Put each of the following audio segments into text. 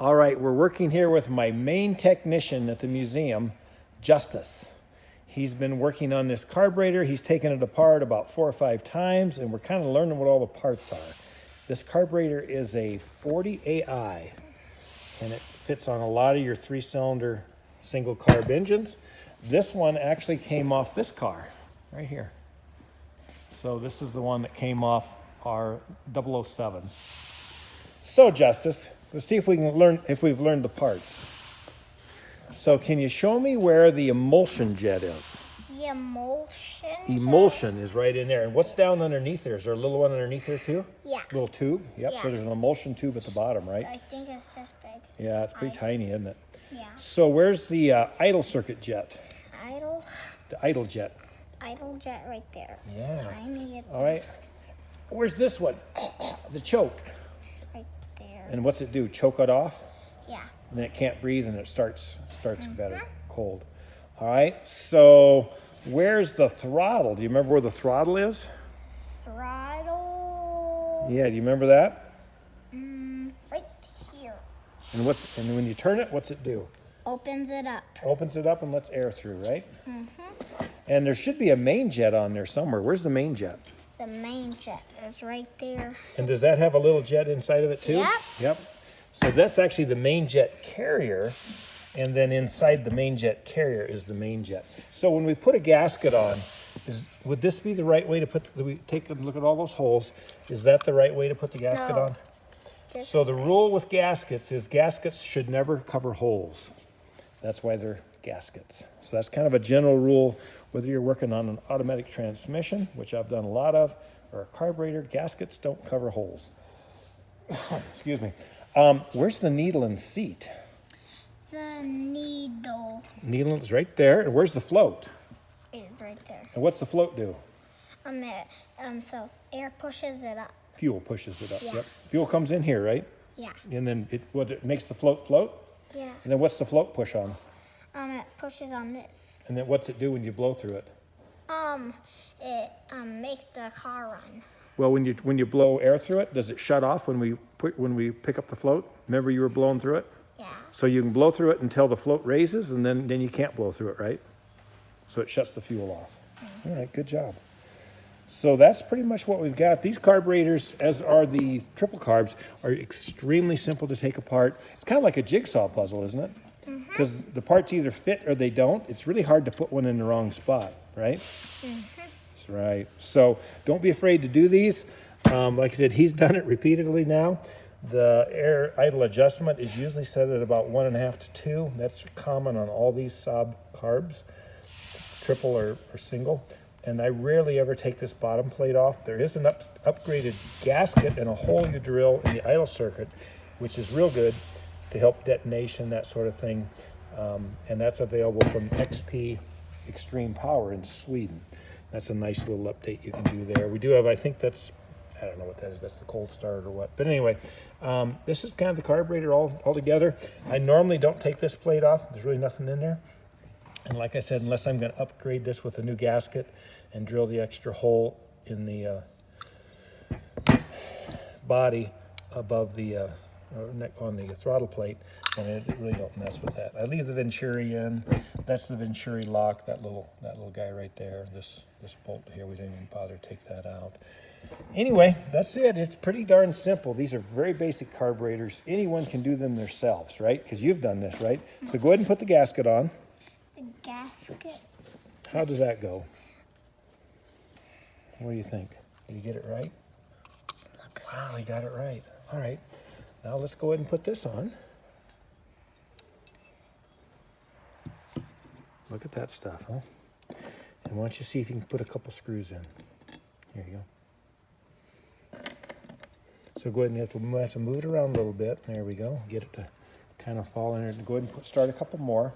All right, we're working here with my main technician at the museum, Justice. He's been working on this carburetor. He's taken it apart about 4 or 5 times, and we're kind of learning what all the parts are. This carburetor is a 40 AI, and it fits on a lot of your 3-cylinder single carb engines. This one actually came off this car right here. So this is the one that came off our 007. So Justice, let's see if we can learn, if we've learned the parts. So can you show me where the emulsion jet is? The emulsion? Emulsion is right in there. And what's down underneath there? Is there a little one underneath there too? Yeah. Little tube? Yep. Yeah. So there's an emulsion tube at the bottom, right? I think it's this big. Yeah, it's pretty tiny, isn't it? Yeah. So where's the idle circuit jet? Idle? The idle jet. Idle jet right there. Yeah. Tiny. It's All right. Where's this one? The choke. right there. And what's it do? Choke it off? Yeah. And then it can't breathe and it starts better, cold. All right, so where's the throttle? Do you remember where the throttle is? Throttle? Yeah, do you remember that? Right here. And when you turn it, what's it do? Opens it up. Opens it up and lets air through, right? And there should be a main jet on there somewhere. Where's the main jet? The main jet is right there. And does that have a little jet inside of it too? Yep. Yep. So that's actually the main jet carrier. And then inside the main jet carrier is the main jet. So when we put a gasket on, would this be the right way to put, we take a look at all those holes, is that the right way to put the gasket No. on? So the rule with gaskets is gaskets should never cover holes. That's why they're gaskets. So that's kind of a general rule, whether you're working on an automatic transmission, which I've done a lot of, or a carburetor, gaskets don't cover holes. Excuse me. Where's the needle and seat? The needle Needle is right there. And where's the float? is right there. And what's the float do? So air pushes it up. Fuel pushes it up. Yeah. Yep. Fuel comes in here, right? Yeah. And then it makes the float float. Yeah. And then what's the float push on? It pushes on this. And then what's it do when you blow through it? It makes the car run. Well, when you blow air through it, does it shut off when we pick up the float? Remember you were blowing through it? Yeah. So you can blow through it until the float raises, and then you can't blow through it, right? So it shuts the fuel off. All right, good job. So that's pretty much what we've got. These carburetors, as are the triple carbs, are extremely simple to take apart. It's kind of like a jigsaw puzzle, isn't it? Because the parts either fit or they don't. It's really hard to put one in the wrong spot, right? That's right. So don't be afraid to do these. Like I said, he's done it repeatedly now. The air idle adjustment is usually set at about 1.5 to 2. That's common on all these Saab carbs, triple or single. And I rarely ever take this bottom plate off. There is an upgraded gasket and a hole you drill in the idle circuit, which is real good to help detonation, that sort of thing. And that's available from XP Extreme Power in Sweden. That's a nice little update you can do there. We do have, I think that's, I don't know what that is. That's the cold start or what. But anyway, this is kind of the carburetor all together. I normally don't take this plate off. There's really nothing in there. And like I said, unless I'm going to upgrade this with a new gasket and drill the extra hole in the body above the on the throttle plate, and I really don't mess with that. I leave the Venturi in. That's the Venturi lock. That little guy right there. This bolt here, we didn't even bother to take that out. Anyway, that's it. It's pretty darn simple. These are very basic carburetors. Anyone can do them themselves, right? Because you've done this, right? So go ahead and put the gasket on. The gasket. How does that go? What do you think? Did you get it right? Wow, he got it right. All right. Now let's go ahead and put this on. Look at that stuff, huh? And why don't you see if you can put a couple screws in. Here you go. So go ahead and you have to move it around a little bit. There we go. Get it to kind of fall in there. Go ahead and start a couple more.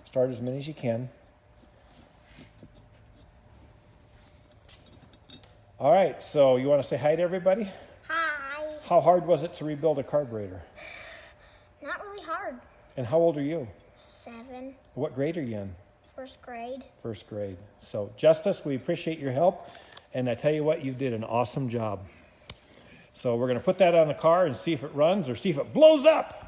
Start as many as you can. All right, so you want to say hi to everybody? Hi. How hard was it to rebuild a carburetor? Not really hard. And how old are you? 7. What grade are you in? First grade. First grade. So, Justice, we appreciate your help. And I tell you what, you did an awesome job. So we're going to put that on the car and see if it runs or see if it blows up.